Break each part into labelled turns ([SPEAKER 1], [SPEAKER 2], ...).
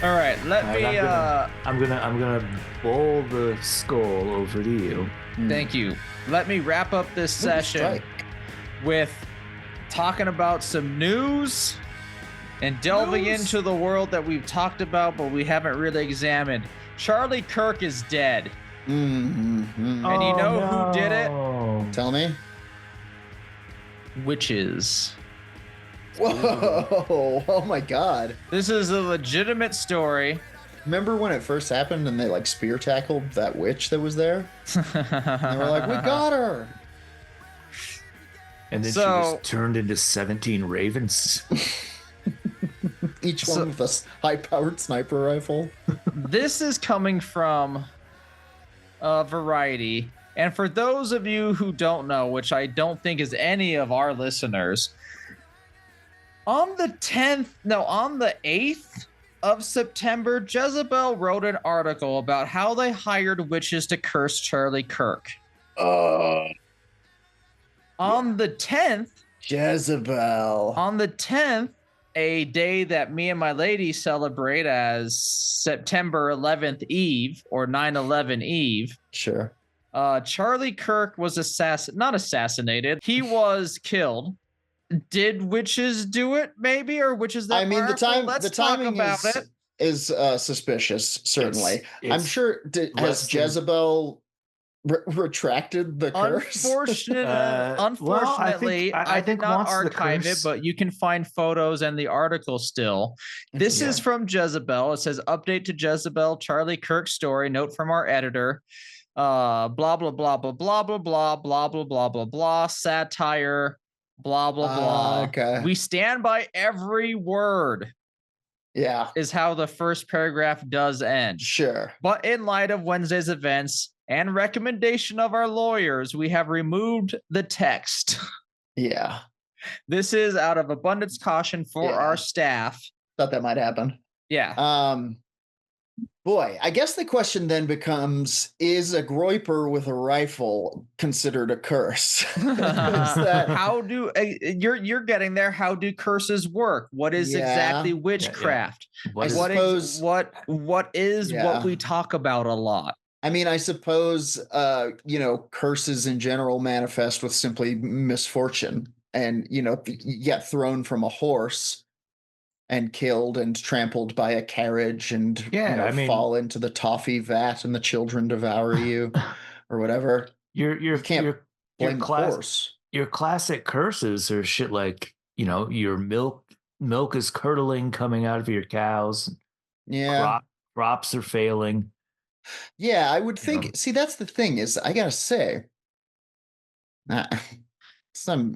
[SPEAKER 1] All right,
[SPEAKER 2] I'm gonna bowl the skull over to you.
[SPEAKER 1] Thank you. Let me wrap up this session with talking about some news and delving into the world that we've talked about, but we haven't really examined. Charlie Kirk is dead.
[SPEAKER 3] Mm-hmm.
[SPEAKER 1] And you know who did it?
[SPEAKER 3] Tell me.
[SPEAKER 1] Witches.
[SPEAKER 3] Whoa! Oh my God!
[SPEAKER 1] This is a legitimate story.
[SPEAKER 3] Remember when it first happened and they like spear tackled that witch that was there? And they were like, "We got her!"
[SPEAKER 2] And then she was turned into 17 ravens.
[SPEAKER 3] Each one with a high-powered sniper rifle.
[SPEAKER 1] This is coming from Variety. And for those of you who don't know, which I don't think is any of our listeners, on the 8th of September, Jezebel wrote an article about how they hired witches to curse Charlie Kirk. On the 10th,
[SPEAKER 3] Jezebel.
[SPEAKER 1] On the 10th, a day that me and my lady celebrate as September 11th Eve or 9/11 Eve.
[SPEAKER 3] Sure.
[SPEAKER 1] Charlie Kirk was not assassinated. He was killed. Did witches do it? Maybe, or witches that?
[SPEAKER 3] I mean,
[SPEAKER 1] Let's talk about it.
[SPEAKER 3] Is suspicious. Certainly, I'm sure. Has Jezebel retracted the curse?
[SPEAKER 1] Unfortunately, I did not archive it, but you can find photos and the article still. This is from Jezebel. It says, "Update to Jezebel, Charlie Kirk story. Note from our editor. Blah blah blah blah blah blah blah blah blah blah blah blah blah. Satire. Blah blah blah.
[SPEAKER 3] Okay.
[SPEAKER 1] We stand by every word."
[SPEAKER 3] Yeah,
[SPEAKER 1] is how the first paragraph does end.
[SPEAKER 3] Sure.
[SPEAKER 1] But in light of Wednesday's events and recommendation of our lawyers, we have removed the text.
[SPEAKER 3] Yeah.
[SPEAKER 1] This is out of abundance caution for our staff.
[SPEAKER 3] Thought that might happen.
[SPEAKER 1] Yeah.
[SPEAKER 3] Boy, I guess the question then becomes, is a groiper with a rifle considered a curse?
[SPEAKER 1] How do you're getting there? How do curses work? What is exactly witchcraft? What is what we talk about a lot?
[SPEAKER 3] I mean, I suppose curses in general manifest with simply misfortune, and you get thrown from a horse and killed and trampled by a carriage and fall into the toffee vat and the children devour you or whatever. You can't blame the horse.
[SPEAKER 2] Your classic curses are shit like, your milk is curdling coming out of your cows.
[SPEAKER 3] Yeah.
[SPEAKER 2] Crops are failing.
[SPEAKER 3] Yeah, I would think. See, that's the thing is, I gotta say,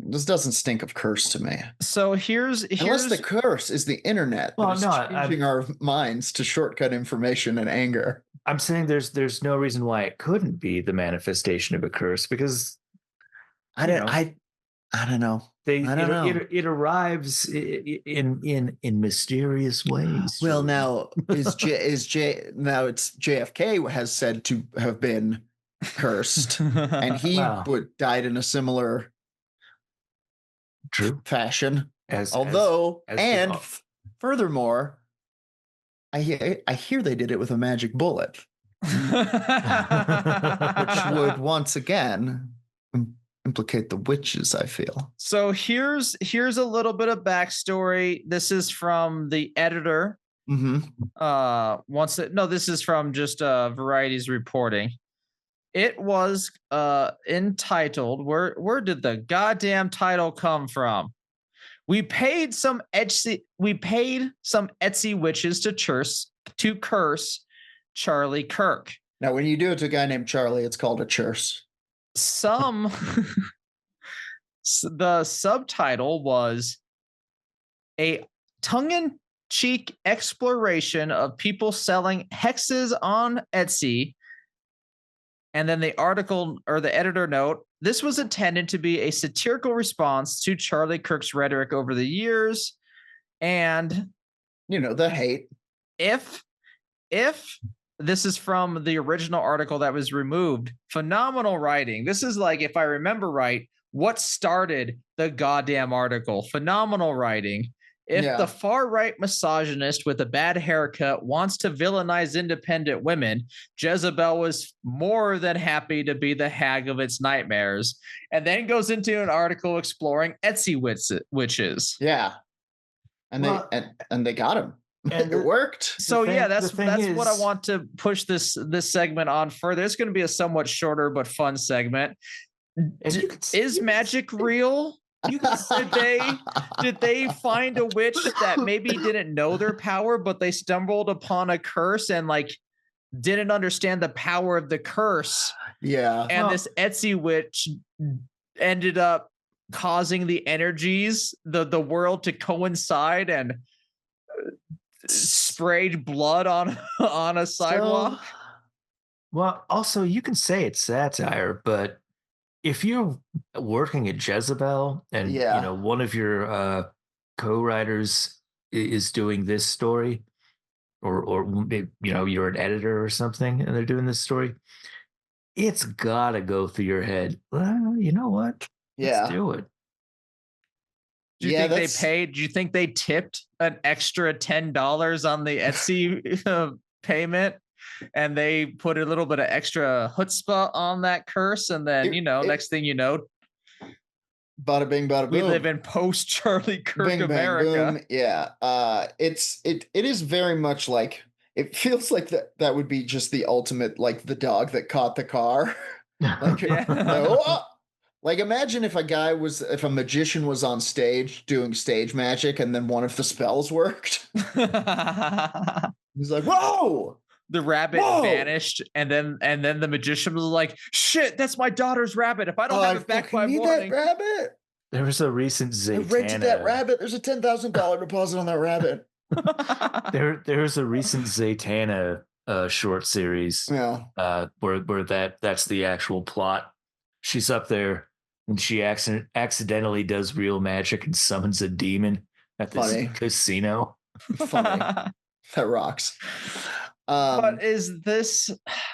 [SPEAKER 3] this doesn't stink of curse to me.
[SPEAKER 1] So here's
[SPEAKER 3] unless the curse is the internet changing our minds to shortcut information and anger.
[SPEAKER 2] I'm saying there's no reason why it couldn't be the manifestation of a curse, because
[SPEAKER 3] I don't know.
[SPEAKER 2] It arrives in mysterious ways.
[SPEAKER 3] Well, now it's JFK has said to have been cursed, and he died in a similar fashion. Furthermore, I hear they did it with a magic bullet, which would once again implicate the witches, I feel.
[SPEAKER 1] So here's a little bit of backstory. This is from the editor.
[SPEAKER 3] Mm-hmm.
[SPEAKER 1] This is from just Variety's reporting. It was entitled, where did the goddamn title come from? We paid some Etsy witches to curse Charlie Kirk.
[SPEAKER 3] Now, when you do it to a guy named Charlie, it's called a curse.
[SPEAKER 1] The subtitle was a tongue-in-cheek exploration of people selling hexes on Etsy. And then the article or the editor note, this was intended to be a satirical response to Charlie Kirk's rhetoric over the years. And
[SPEAKER 3] the hate.
[SPEAKER 1] If this is from the original article that was removed, phenomenal writing. This is like, if I remember right, what started the goddamn article. Phenomenal writing. If
[SPEAKER 3] Yeah.
[SPEAKER 1] the far-right misogynist with a bad haircut wants to villainize independent women, Jezebel was more than happy to be the hag of its nightmares. And then goes into an article exploring Etsy witches.
[SPEAKER 3] Yeah. And
[SPEAKER 2] Well,
[SPEAKER 3] they got him.
[SPEAKER 2] and
[SPEAKER 3] It worked.
[SPEAKER 1] So
[SPEAKER 2] thing-
[SPEAKER 1] yeah,
[SPEAKER 2] the
[SPEAKER 1] that's
[SPEAKER 2] thing
[SPEAKER 1] what I
[SPEAKER 2] is-
[SPEAKER 1] want to push this segment on further. It's going to be a somewhat shorter but fun segment.
[SPEAKER 2] And you could-
[SPEAKER 1] Is
[SPEAKER 2] you could-
[SPEAKER 1] magic real? Did they find a witch that maybe didn't know their power, but they stumbled upon a curse and like didn't understand the power of the curse?
[SPEAKER 3] Yeah.
[SPEAKER 1] And
[SPEAKER 2] Well-
[SPEAKER 1] this Etsy witch ended up causing the energies, the world to coincide and sprayed blood on a sidewalk.
[SPEAKER 2] Well, also you can say it's satire, but if you're working at Jezebel and
[SPEAKER 3] Yeah.
[SPEAKER 2] one of your co-writers is doing this story, or maybe, you're an editor or something and they're doing this story, it's gotta go through your head. Well, you know what?
[SPEAKER 3] Yeah.
[SPEAKER 2] Let's do it.
[SPEAKER 1] Do you think they paid? Do you think they tipped an extra $10 on the Etsy payment, and they put a little bit of extra chutzpah on that curse, and then next thing you know,
[SPEAKER 3] bada bing, bada boom.
[SPEAKER 1] we live in post Charlie Kirk
[SPEAKER 3] Bing, bang,
[SPEAKER 1] America.
[SPEAKER 3] boom. Yeah. It is very much like, it feels like that would be just the ultimate, like the dog that caught the car. Like, like imagine if a magician was on stage doing stage magic and then one of the spells worked. He's like, whoa!
[SPEAKER 1] The rabbit
[SPEAKER 3] Whoa!
[SPEAKER 1] vanished, and then the magician was like, "Shit, that's my daughter's rabbit. If I don't have it back by morning."
[SPEAKER 3] That rabbit.
[SPEAKER 2] There was a recent
[SPEAKER 3] I rented that rabbit. There's a $10,000 deposit on that rabbit.
[SPEAKER 2] There's a recent Zatanna short series.
[SPEAKER 3] Yeah.
[SPEAKER 2] Where that's the actual plot. She's up there and she accidentally does real magic and summons a demon at this casino.
[SPEAKER 3] Funny. That rocks.
[SPEAKER 1] But is this,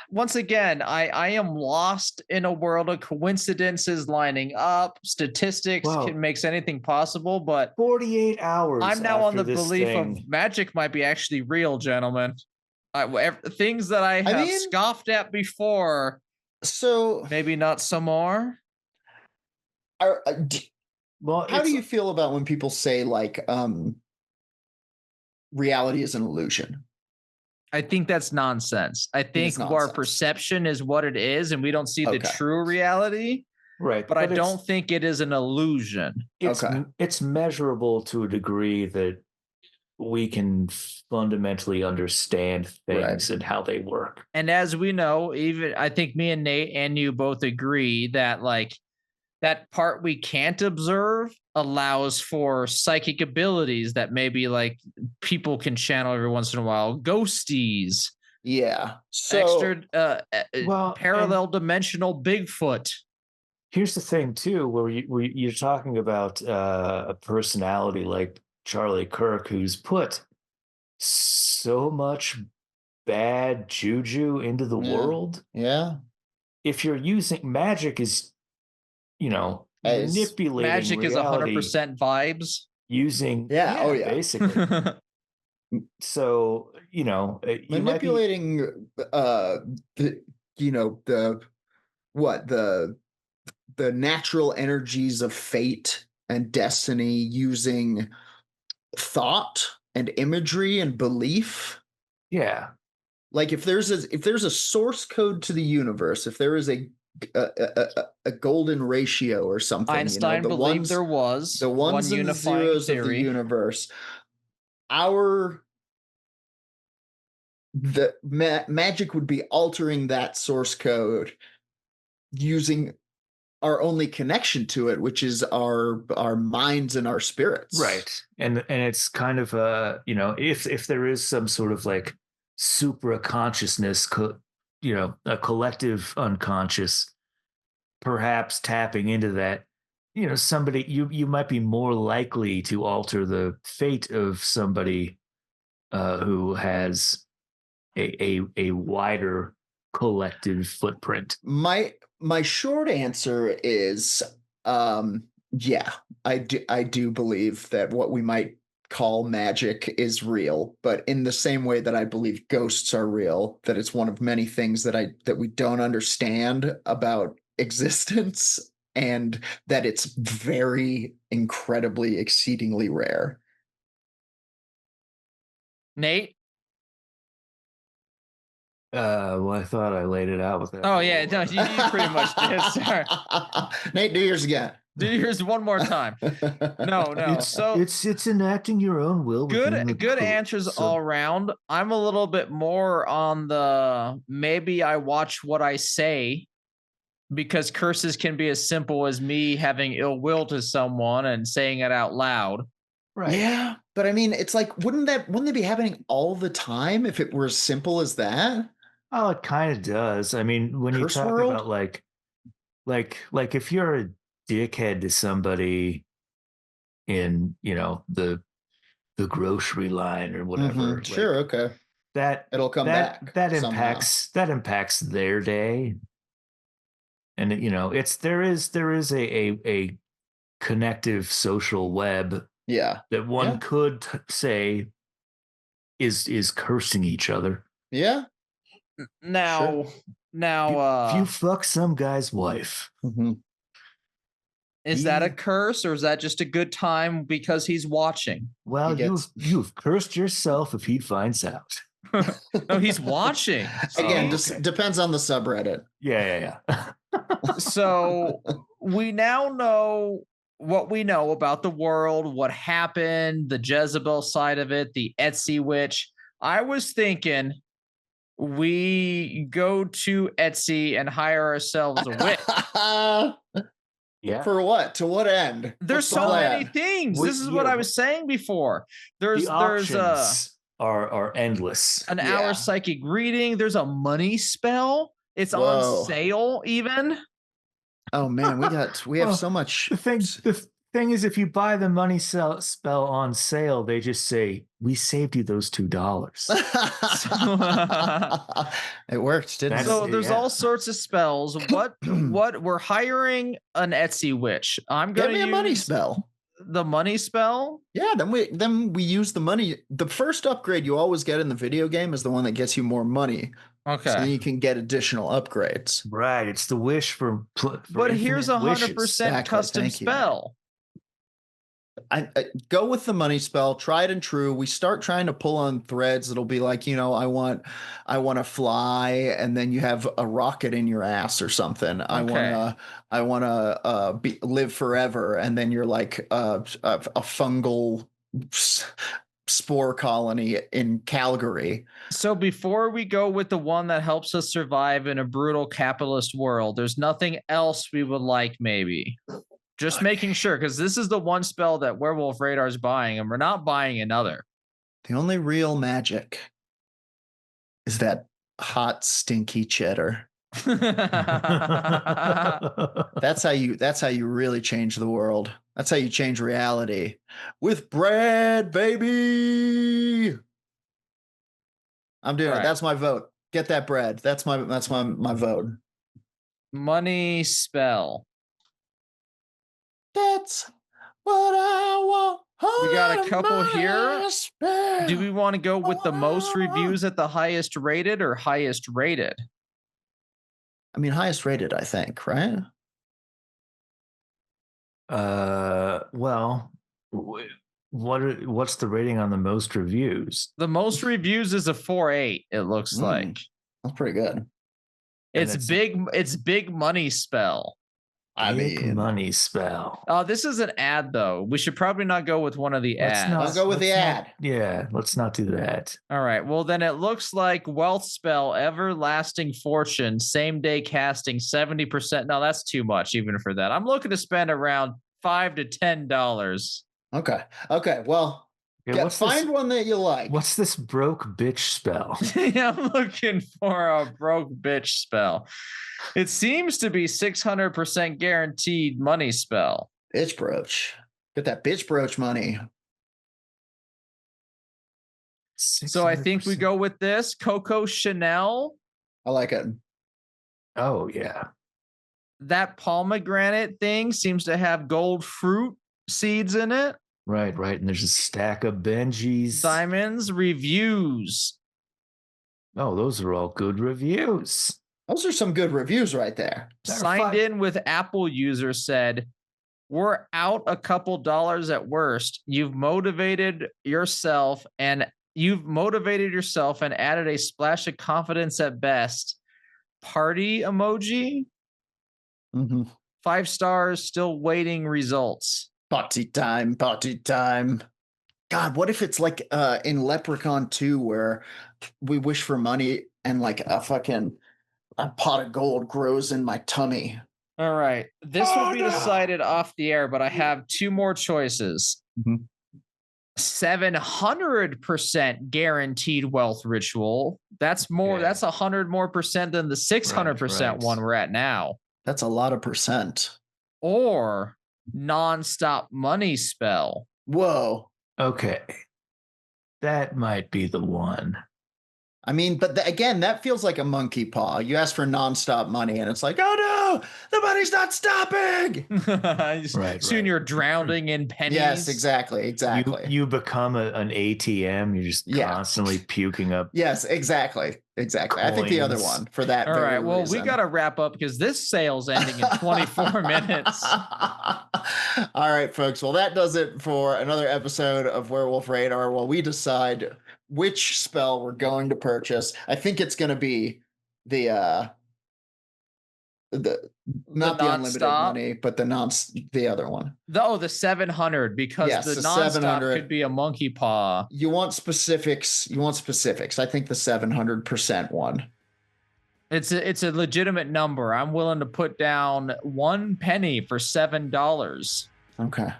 [SPEAKER 1] once again, I am lost in a world of coincidences lining up. Statistics makes anything possible, but
[SPEAKER 2] 48 hours.
[SPEAKER 1] I'm now on the belief
[SPEAKER 2] thing.
[SPEAKER 1] of magic might be actually real, gentlemen. Things that I have scoffed at before.
[SPEAKER 3] So
[SPEAKER 1] maybe not some more.
[SPEAKER 3] How
[SPEAKER 2] Well,
[SPEAKER 3] do you feel about when people say like reality is an illusion?
[SPEAKER 1] I think that's nonsense. I think our perception is what it is, and we don't see the true reality.
[SPEAKER 2] Right.
[SPEAKER 1] But I don't think it is an illusion.
[SPEAKER 2] It's measurable to a degree that we can fundamentally understand things and how they work.
[SPEAKER 1] And as we know, even I think me and Nate and you both agree that like that part we can't observe allows for psychic abilities that maybe like people can channel every once in a while. Ghosties.
[SPEAKER 3] Yeah. So
[SPEAKER 1] parallel dimensional Bigfoot.
[SPEAKER 2] Here's the thing too, where you're talking about a personality like Charlie Kirk, who's put so much bad juju into the world.
[SPEAKER 3] Yeah.
[SPEAKER 2] If you're using magic is, manipulating
[SPEAKER 1] magic
[SPEAKER 2] reality,
[SPEAKER 1] is 100% vibes.
[SPEAKER 2] Using basically. So,
[SPEAKER 3] manipulating the natural energies of fate and destiny using thought and imagery and belief.
[SPEAKER 2] Yeah.
[SPEAKER 3] Like if there's a source code to the universe, if there is a golden ratio or something,
[SPEAKER 1] Einstein believed there was
[SPEAKER 3] the ones and the zeros of the universe. Magic would be altering that source code using our only connection to it, which is our minds and our spirits.
[SPEAKER 2] Right. And it's kind of if there is some sort of like supra consciousness, a collective unconscious, perhaps tapping into that, somebody you might be more likely to alter the fate of somebody who has a wider collective footprint.
[SPEAKER 3] My short answer is, I do believe that what we might call magic is real, but in the same way that I believe ghosts are real, that it's one of many things that we don't understand about existence, and that it's very incredibly exceedingly rare.
[SPEAKER 1] Nate?
[SPEAKER 2] Well, I thought I laid it out with that.
[SPEAKER 1] Oh, yeah. No, you pretty much did, sir.
[SPEAKER 3] Nate, do yours again.
[SPEAKER 1] Do yours one more time. No.
[SPEAKER 2] It's enacting your own will.
[SPEAKER 1] Good answers all around. I'm a little bit more on the maybe I watch what I say, because curses can be as simple as me having ill will to someone and saying it out loud.
[SPEAKER 2] Right.
[SPEAKER 3] Yeah, but I mean, it's like, wouldn't they be happening all the time if it were as simple as that?
[SPEAKER 2] Oh, it kind of does. I mean, when
[SPEAKER 3] Curse
[SPEAKER 2] you talk
[SPEAKER 3] world?
[SPEAKER 2] about like if you're a dickhead to somebody in, the grocery line or whatever,
[SPEAKER 3] Sure, okay.
[SPEAKER 2] that
[SPEAKER 3] It'll come back
[SPEAKER 2] that
[SPEAKER 3] somehow.
[SPEAKER 2] impacts their day. And there is a connective social web
[SPEAKER 3] Yeah.
[SPEAKER 2] that one could say is cursing each other.
[SPEAKER 3] Yeah.
[SPEAKER 1] Now,
[SPEAKER 2] If you fuck some guy's wife,
[SPEAKER 1] is that a curse, or is that just a good time because he's watching?
[SPEAKER 2] well, you've cursed yourself if he finds out.
[SPEAKER 1] No, he's watching.
[SPEAKER 3] Again, just depends on the subreddit.
[SPEAKER 2] Yeah.
[SPEAKER 1] So we now know what we know about the world, what happened, the Jezebel side of it, the Etsy witch. I was thinking we go to Etsy and hire ourselves a witch.
[SPEAKER 2] Yeah.
[SPEAKER 3] For what? To what end?
[SPEAKER 1] There's so many things. This is what I was saying before. There's
[SPEAKER 2] are endless.
[SPEAKER 1] An hour psychic reading. There's a money spell. It's on sale even.
[SPEAKER 3] Oh man, we have so much.
[SPEAKER 2] The thing is, if you buy the money spell on sale, they just say, "We saved you those $2."
[SPEAKER 3] It worked, didn't it?
[SPEAKER 1] So there's all sorts of spells. What we're hiring an Etsy witch. I'm gonna
[SPEAKER 3] use a money spell.
[SPEAKER 1] The money spell?
[SPEAKER 3] Yeah, then we use the money. The first upgrade you always get in the video game is the one that gets you more money.
[SPEAKER 1] Okay.
[SPEAKER 3] So then you can get additional upgrades.
[SPEAKER 2] Right. It's the wish for
[SPEAKER 1] but here's 100% custom spell.
[SPEAKER 3] I go with the money spell, tried and true. We start trying to pull on threads. It'll be like, I want to fly, and then you have a rocket in your ass or something.
[SPEAKER 1] Okay.
[SPEAKER 3] I want to live forever, and then you're like a fungal spore colony in Calgary.
[SPEAKER 1] So before we go with the one that helps us survive in a brutal capitalist world, there's nothing else we would like, maybe. Just making sure, because this is the one spell that Werewolf Radar is buying, and we're not buying another.
[SPEAKER 3] The only real magic is that hot, stinky cheddar. That's how you really change the world. That's how you change reality. With bread, baby. I'm doing it. That's my vote. Get that bread. That's my vote.
[SPEAKER 1] Money spell.
[SPEAKER 3] That's what I want.
[SPEAKER 1] We got a couple here. Do we want to go with the most reviews at the highest rated or highest rated?
[SPEAKER 3] I mean, highest rated, I think, right?
[SPEAKER 2] Well, what's the rating on the most reviews?
[SPEAKER 1] The most reviews is a 4.8. It looks like
[SPEAKER 3] that's pretty good.
[SPEAKER 1] It's big money spell.
[SPEAKER 2] Big money spell.
[SPEAKER 1] Oh, this is an ad though. We should probably not go with one of the ads.
[SPEAKER 3] I'll go with the ad.
[SPEAKER 2] Yeah, let's not do that.
[SPEAKER 1] All right. Well, then it looks like wealth spell, everlasting fortune, same day casting, 70%. No, that's too much even for that. I'm looking to spend around $5 to $10.
[SPEAKER 3] Okay. Well, find one that you like.
[SPEAKER 2] What's this broke bitch spell?
[SPEAKER 1] I'm looking for a broke bitch spell. It seems to be 600% guaranteed money spell.
[SPEAKER 3] Bitch brooch. Get that bitch brooch money.
[SPEAKER 2] 600%.
[SPEAKER 1] So I think we go with this. Coco Chanel.
[SPEAKER 3] I like it.
[SPEAKER 2] Oh, yeah.
[SPEAKER 1] That pomegranate thing seems to have gold fruit seeds in it.
[SPEAKER 2] Right. And there's a stack of Benjis.
[SPEAKER 1] Simon's reviews.
[SPEAKER 2] Oh, those are all good reviews.
[SPEAKER 3] Those are some good reviews right there.
[SPEAKER 1] Signed in with Apple user said, "We're out a couple dollars at worst. You've motivated yourself and added a splash of confidence at best. Party emoji. 5 stars, still waiting results.
[SPEAKER 3] Party time. God, what if it's like in Leprechaun 2 where we wish for money and like a pot of gold grows in my tummy?
[SPEAKER 1] All right. This will be decided off the air, but I have 2 more choices. 700% guaranteed wealth ritual. That's more. That's 100 more percent than the 600% one we're at now.
[SPEAKER 3] That's a lot of percent.
[SPEAKER 1] Or nonstop money spell.
[SPEAKER 3] Whoa.
[SPEAKER 2] Okay. That might be the one.
[SPEAKER 3] I mean, but again, that feels like a monkey paw. You ask for nonstop money, and it's like, oh no, the money's not stopping.
[SPEAKER 1] Soon you're drowning in pennies.
[SPEAKER 3] Yes, exactly.
[SPEAKER 2] You become an ATM. You're just constantly puking up.
[SPEAKER 3] Yes, exactly. Coins. I think the other one for that.
[SPEAKER 1] All right. Well,
[SPEAKER 3] reason.
[SPEAKER 1] we got to wrap up because this sale's ending in 24 minutes.
[SPEAKER 3] All right, folks. Well, that does it for another episode of Werewolf Radar. While we decide which spell we're going to purchase, I think it's going to be the unlimited money, but the other one.
[SPEAKER 1] The 700, because the nonstop could be a monkey paw.
[SPEAKER 3] You want specifics. I think the 700% one.
[SPEAKER 1] It's a legitimate number. I'm willing to put down 1 penny for $7.
[SPEAKER 2] Okay.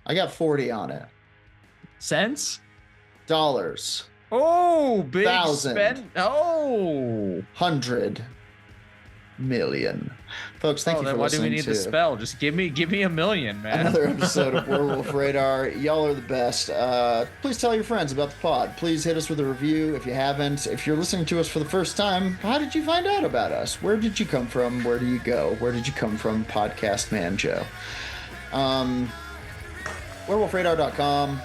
[SPEAKER 3] I got 40 on it.
[SPEAKER 1] Cents?
[SPEAKER 3] Dollars.
[SPEAKER 1] Oh, big
[SPEAKER 3] 1,000.
[SPEAKER 1] spend. Oh,
[SPEAKER 3] 100 million. Folks, thank you for listening.
[SPEAKER 1] Why do we need the spell? Just give me $1 million, man.
[SPEAKER 3] Another episode of Werewolf Radar. Y'all are the best. Please tell your friends about the pod. Please hit us with a review if you haven't. If you're listening to us for the first time, how did you find out about us? Where did you come from? Where do you go? Where did you come from, Podcast Man Joe? WerewolfRadar.com.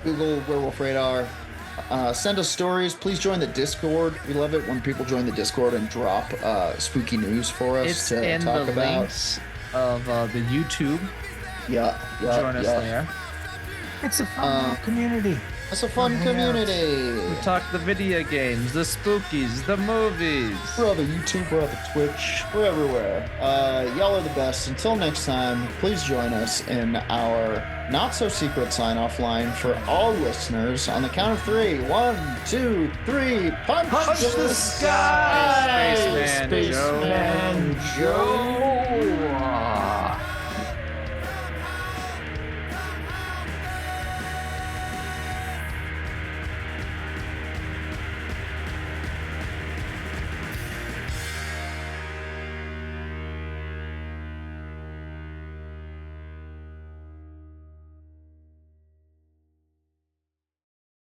[SPEAKER 3] Google Werewolf Radar. Send us stories. Please join the Discord. We love it when people join the Discord and drop spooky news for us to talk about.
[SPEAKER 1] Links of the YouTube.
[SPEAKER 3] Yeah.
[SPEAKER 1] Join us there.
[SPEAKER 2] It's a fun community.
[SPEAKER 3] It's a fun community.
[SPEAKER 1] We talk the video games, the spookies, the movies.
[SPEAKER 3] We're on the YouTube, we're on the Twitch, we're everywhere. Y'all are the best. Until next time, please join us in our not-so-secret sign-off line for all listeners on the count of 3. 1, 2, 3. Punch the sky!
[SPEAKER 1] Spaceman Joe.